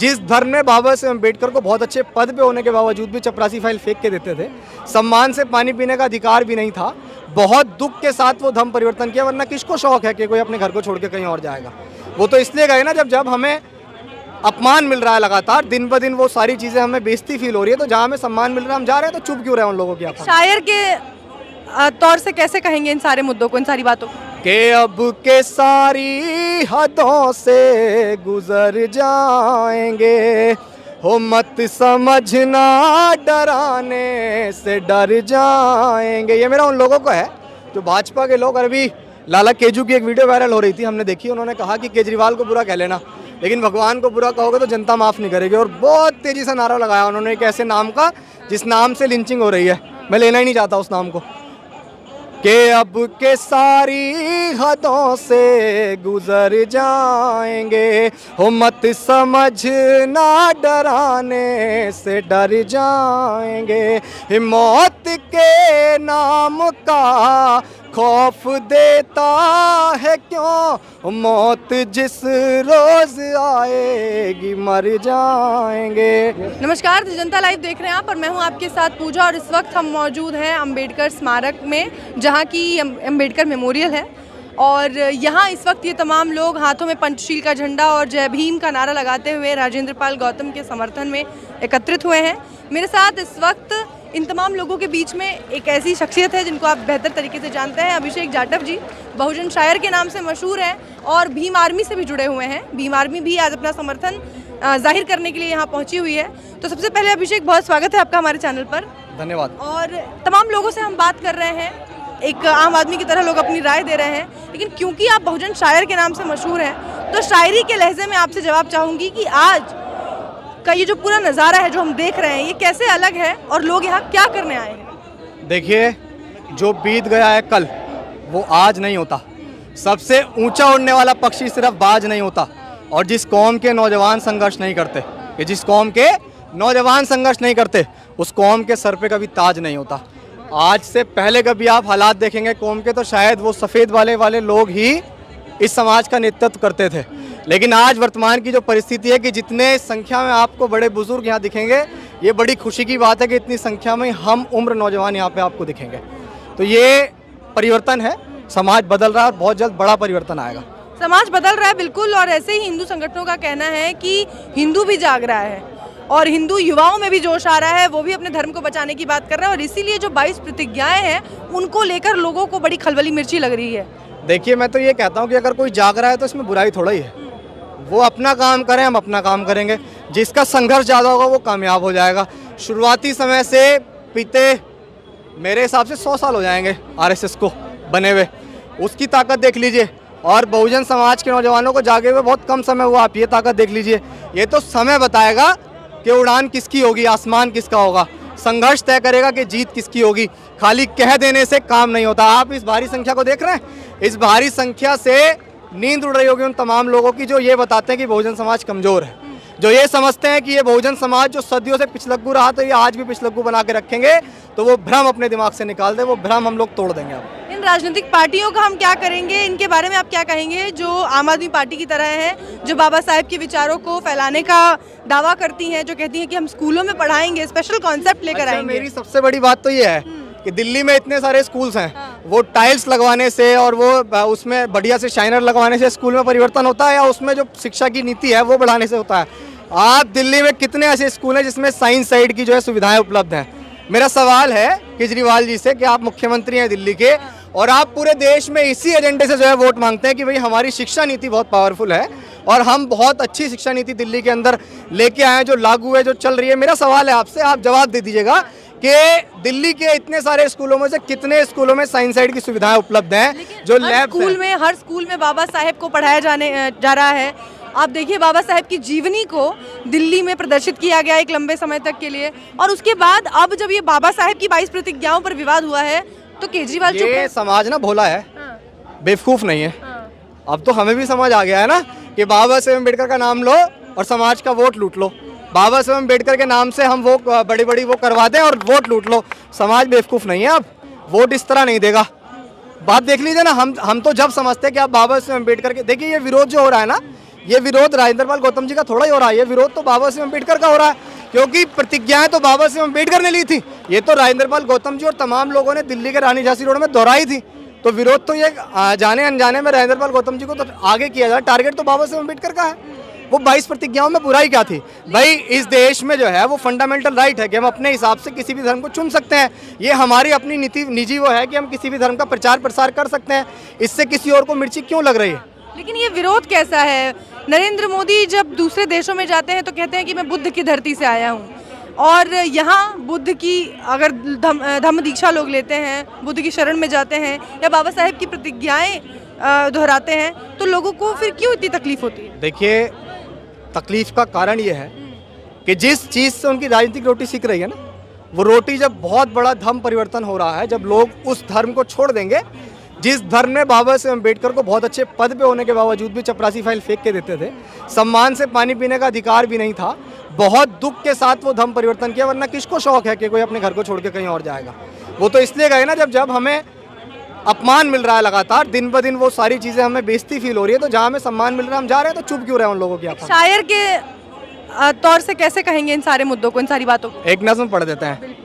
जिस धर्म में बाबा साहेब अम्बेडकर को बहुत अच्छे पद पे होने के बावजूद भी चपरासी फाइल फेंक के देते थे, सम्मान से पानी पीने का अधिकार भी नहीं था, बहुत दुख के साथ वो धर्म परिवर्तन किया। वरना किसको शौक है कि कोई अपने घर को छोड़ के कहीं और जाएगा। वो तो इसलिए गए ना जब हमें अपमान मिल रहा है लगातार, दिन ब दिन वो सारी चीज़ें हमें बेइज्जती फील हो रही है। तो जहाँ हमें सम्मान मिल रहा है हम जा रहे हैं, तो चुप क्यों रहे उन लोगों की। आप शायर के तौर से कैसे कहेंगे इन सारे मुद्दों को, इन सारी बातों को? के अब के सारी हदों से गुजर जाएंगे, हो मत समझना डराने से डर जाएंगे। ये मेरा उन लोगों को है जो भाजपा के लोग। अभी लाला केजू की एक वीडियो वायरल हो रही थी, हमने देखी। उन्होंने कहा कि केजरीवाल को बुरा कह लेना, लेकिन भगवान को बुरा कहोगे तो जनता माफ़ नहीं करेगी। और बहुत तेज़ी से नारा लगाया उन्होंने एक ऐसे नाम का जिस नाम से लिंचिंग हो रही है। मैं लेना ही नहीं चाहता उस नाम को। के अब के सारी हदों से गुजर जाएंगे, हो मत समझना डराने से डर जाएंगे। मौत के नाम का खौफ देता है क्यों, मौत जिस रोज आएगी मर जाएंगे। नमस्कार, जनता लाइव देख रहे हैं आप और मैं हूं आपके साथ पूजा। और इस वक्त हम मौजूद हैं अंबेडकर स्मारक में, जहां की अंबेडकर मेमोरियल है। और यहां इस वक्त ये तमाम लोग हाथों में पंचशील का झंडा और जय भीम का नारा लगाते हुए राजेंद्र पाल गौतम के समर्थन में एकत्रित हुए हैं। मेरे साथ इस वक्त इन तमाम लोगों के बीच में एक ऐसी शख्सियत है जिनको आप बेहतर तरीके से जानते हैं। अभिषेक जाटव जी बहुजन शायर के नाम से मशहूर हैं और भीम आर्मी से भी जुड़े हुए हैं। भीम आर्मी भी आज अपना समर्थन जाहिर करने के लिए यहाँ पहुँची हुई है। तो सबसे पहले अभिषेक, बहुत स्वागत है आपका हमारे चैनल पर। धन्यवाद। और तमाम लोगों से हम बात कर रहे हैं, एक आम आदमी की तरह लोग अपनी राय दे रहे हैं, लेकिन क्योंकि आप बहुजन शायर के नाम से मशहूर हैं तो शायरी के लहजे में आपसे जवाब चाहूँगी कि आज का ये जो पूरा नज़ारा है जो हम देख रहे हैं, ये कैसे अलग है और लोग यहाँ क्या करने आए हैं? देखिए, जो बीत गया है कल वो आज नहीं होता। सबसे ऊंचा उड़ने वाला पक्षी सिर्फ बाज नहीं होता। और जिस कौम के नौजवान संघर्ष नहीं करते, कि जिस कौम के नौजवान संघर्ष नहीं करते, उस कौम के सर पे कभी ताज नहीं होता। आज से पहले कभी आप हालात देखेंगे कौम के, तो शायद वो सफ़ेद वाले लोग ही इस समाज का नेतृत्व करते थे। लेकिन आज वर्तमान की जो परिस्थिति है कि जितने संख्या में आपको बड़े बुजुर्ग यहाँ दिखेंगे, ये बड़ी खुशी की बात है कि इतनी संख्या में हम उम्र नौजवान यहाँ पे आपको दिखेंगे। तो ये परिवर्तन है, समाज बदल रहा है और बहुत जल्द बड़ा परिवर्तन आएगा। समाज बदल रहा है बिल्कुल, और ऐसे ही हिंदू संगठनों का कहना है कि हिंदू भी जाग रहा है और हिंदू युवाओं में भी जोश आ रहा है। वो भी अपने धर्म को बचाने की बात कर रहे हैं और इसीलिए जो 22 प्रतिज्ञाएं हैं उनको लेकर लोगों को बड़ी खलबली मिर्ची लग रही है। देखिए, मैं तो ये कहता हूँ कि अगर कोई जाग रहा है तो इसमें बुराई थोड़ा ही है। वो अपना काम करें, हम अपना काम करेंगे। जिसका संघर्ष ज़्यादा होगा वो कामयाब हो जाएगा। शुरुआती समय से पीते मेरे हिसाब से 100 साल हो जाएंगे आरएसएस को बने हुए, उसकी ताकत देख लीजिए। और बहुजन समाज के नौजवानों को जागे हुए बहुत कम समय हुआ, आप ये ताकत देख लीजिए। ये तो समय बताएगा कि उड़ान किसकी होगी, आसमान किसका होगा। संघर्ष तय करेगा कि जीत किसकी होगी। खाली कह देने से काम नहीं होता। आप इस भारी संख्या को देख रहे हैं, इस भारी संख्या से नींद उड़ रही होगी उन तमाम लोगों की जो ये बताते हैं कि बहुजन समाज कमज़ोर है, जो ये समझते हैं कि ये बहुजन समाज जो सदियों से पिछलग्गू रहा तो ये आज भी पिछलग्गू बना के रखेंगे। तो वो भ्रम अपने दिमाग से निकाल दे, वो भ्रम हम लोग तोड़ देंगे। अब इन राजनीतिक पार्टियों का हम क्या करेंगे, इनके बारे में आप क्या कहेंगे, जो आम आदमी पार्टी की तरह है, जो बाबा साहेब के विचारों को फैलाने का दावा करती हैं, जो कहती हैं कि हम स्कूलों में पढ़ाएंगे, स्पेशल कॉन्सेप्ट लेकर आएंगे? मेरी सबसे बड़ी बात तो ये है कि दिल्ली में इतने सारे स्कूल्स हैं, वो टाइल्स लगवाने से और वो उसमें बढ़िया से शाइनर लगवाने से स्कूल में परिवर्तन होता है, या उसमें जो शिक्षा की नीति है वो बढ़ाने से होता है? आप दिल्ली में कितने ऐसे स्कूल हैं जिसमें साइंस साइड की जो है सुविधाएं उपलब्ध हैं? मेरा सवाल है केजरीवाल जी से कि आप मुख्यमंत्री हैं दिल्ली के और आप पूरे देश में इसी एजेंडे से जो है वोट मांगते हैं कि भाई हमारी शिक्षा नीति बहुत पावरफुल है और हम बहुत अच्छी शिक्षा नीति दिल्ली के अंदर लेके आए हैं, जो लागू है, जो चल रही है। मेरा सवाल है आपसे, आप जवाब दे दीजिएगा कि दिल्ली के इतने सारे स्कूलों में से कितने स्कूलों में साइंस साइड की सुविधाएं उपलब्ध हैं, जो लैब हर स्कूल में बाबा साहेब को पढ़ाया जा रहा है। आप देखिए, बाबा साहेब की जीवनी को दिल्ली में प्रदर्शित किया गया एक लंबे समय तक के लिए, और उसके बाद अब जब ये बाबा साहेब की 22 प्रतिज्ञाओं पर विवाद हुआ है तो केजरीवाल चुप है। समाज ना भोला है, बेवकूफ नहीं है। अब तो हमें भी समझ आ गया है ना कि बाबा साहेब अम्बेडकर का नाम लो और समाज का वोट लूट लो। बाबा साहेब अम्बेडकर के नाम से हम वो बड़ी बड़ी वो करवा दें और वोट लूट लो। समाज बेवकूफ नहीं है, अब वोट इस तरह नहीं देगा। बात देख लीजिए ना, हम तो जब समझते हैं कि आप बाबा साहेब अम्बेडकर के, देखिए ये विरोध जो हो रहा है ना, ये विरोध राजेंद्र पाल गौतम जी का थोड़ा ही हो रहा है, ये विरोध तो बाबा साहेब अम्बेडकर का हो रहा है, क्योंकि प्रतिज्ञाएं तो बाबा साहेब अम्बेडकर ने ली थी, ये तो राजेंद्र पाल गौतम जी और तमाम लोगों ने दिल्ली के रानी झांसी रोड में दोहराई थी। तो विरोध तो ये जाने अनजाने में राजेंद्र पाल गौतम जी को तो आगे किया जाए, टारगेट तो बाबा साहेब अम्बेडकर का है। वो 22 प्रतिज्ञाओं में बुराई क्या थी भाई? इस देश में जो है वो फंडामेंटल राइट है कि हम अपने हिसाब से किसी भी धर्म को चुन सकते हैं, ये हमारी अपनी निजी वो है कि हम किसी भी धर्म का प्रचार प्रसार कर सकते हैं, इससे किसी और को मिर्ची क्यों लग रही है? लेकिन ये विरोध कैसा है? नरेंद्र मोदी जब दूसरे देशों में जाते हैं तो कहते हैं कि मैं बुद्ध की धरती से आया हूँ, और यहाँ बुद्ध की अगर धम्म दीक्षा लोग लेते हैं, बुद्ध की शरण में जाते हैं या बाबा साहेब की प्रतिज्ञाएं दोहराते हैं, तो लोगों को फिर क्यों इतनी तकलीफ होती है? देखिए, तकलीफ का कारण ये है कि जिस चीज़ से उनकी राजनीतिक रोटी सीख रही है ना, वो रोटी जब बहुत बड़ा धर्म परिवर्तन हो रहा है, जब लोग उस धर्म को छोड़ देंगे जिस धर्म में बाबा साहेब अम्बेडकर को बहुत अच्छे पद पे होने के बावजूद भी चपरासी फाइल फेंक के देते थे, सम्मान से पानी पीने का अधिकार भी नहीं था, बहुत दुख के साथ वो धर्म परिवर्तन किया। वरना किसको शौक है कि कोई अपने घर को छोड़ के कहीं और जाएगा? वो तो इसलिए गए ना जब हमें अपमान मिल रहा है लगातार, दिन ब दिन वो सारी चीज़ें हमें बेइज्जती फील हो रही है, तो जहाँ हमें सम्मान मिल रहा है हम जा रहे हैं, तो चुप क्यों रहे उन लोगों की? आप शायर के तौर से कैसे कहेंगे इन सारे मुद्दों को, इन सारी बातों को? एक नज़्म पढ़ देते हैं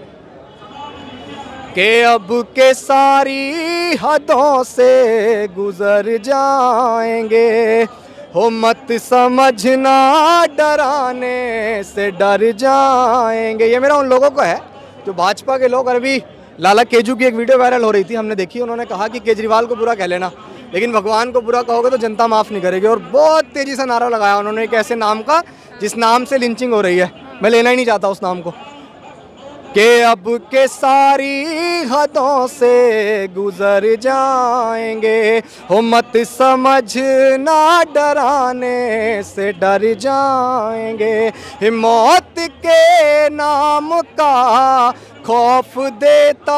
कि अब के सारी हदों से गुजर जाएंगे, हो मत समझना डराने से डर जाएंगे। ये मेरा उन लोगों को है जो भाजपा के लोग, अभी लाला केजू की एक वीडियो वायरल हो रही थी, हमने देखी, उन्होंने कहा कि केजरीवाल को बुरा कह लेना, लेकिन भगवान को बुरा कहोगे तो जनता माफ़ नहीं करेगी, और बहुत तेज़ी से नारा लगाया उन्होंने एक ऐसे नाम का जिस नाम से लिंचिंग हो रही है। मैं लेना ही नहीं चाहता उस नाम को, कि अब के सारी हदों से गुजर जाएंगे, हो मत समझना डराने से डर जाएंगे, मौत के नाम का खौफ देता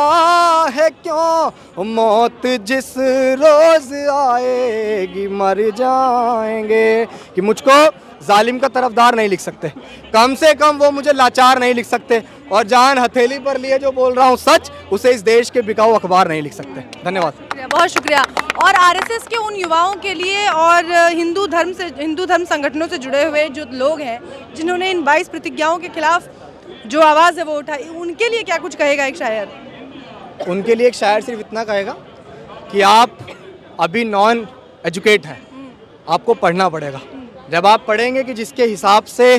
है क्यों, मौत जिस रोज आएगी मर जाएंगे। कि मुझको जालिम का तरफदार नहीं लिख सकते, कम से कम वो मुझे लाचार नहीं लिख सकते, और जान हथेली पर लिए जो बोल रहा हूँ सच, उसे इस देश के बिकाऊ अखबार नहीं लिख सकते। धन्यवाद, बहुत शुक्रिया। और आरएसएस के उन युवाओं के लिए और हिंदू धर्म संगठनों से जुड़े हुए जो लोग हैं जिन्होंने इन 22 प्रतिज्ञाओं के खिलाफ जो आवाज़ है वो उठाई, उनके लिए क्या कुछ कहेगा एक शायर? उनके लिए एक शायर सिर्फ इतना कहेगा कि आप अभी नॉन एजुकेट हैं, आपको पढ़ना पड़ेगा। जब आप पढ़ेंगे कि जिसके हिसाब से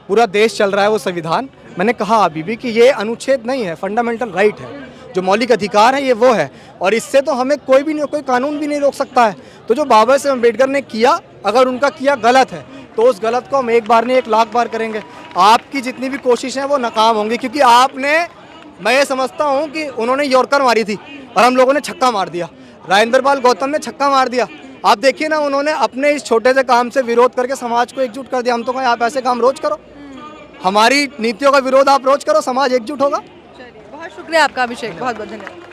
पूरा देश चल रहा है वो संविधान, मैंने कहा अभी भी कि ये अनुच्छेद नहीं है, फंडामेंटल राइट है, जो मौलिक अधिकार है ये वो है, और इससे तो हमें कोई कानून भी नहीं रोक सकता है। तो जो बाबा साहेब अम्बेडकर ने किया, अगर उनका किया गलत है तो उस गलत को हम एक बार नहीं 1 लाख बार करेंगे। आपकी जितनी भी कोशिशें हैं वो नाकाम होंगी, क्योंकि मैं ये समझता हूँ कि उन्होंने यॉर्कर मारी थी और हम लोगों ने छक्का मार दिया, राजेंद्र पाल गौतम ने छक्का मार दिया। आप देखिए ना, उन्होंने अपने इस छोटे से काम से विरोध करके समाज को एकजुट कर दिया। हम तो कहें आप ऐसे काम रोज करो, हमारी नीतियों का विरोध आप रोज करो, समाज एकजुट होगा। बहुत शुक्रिया आपका अभिषेक, बहुत बहुत धन्यवाद।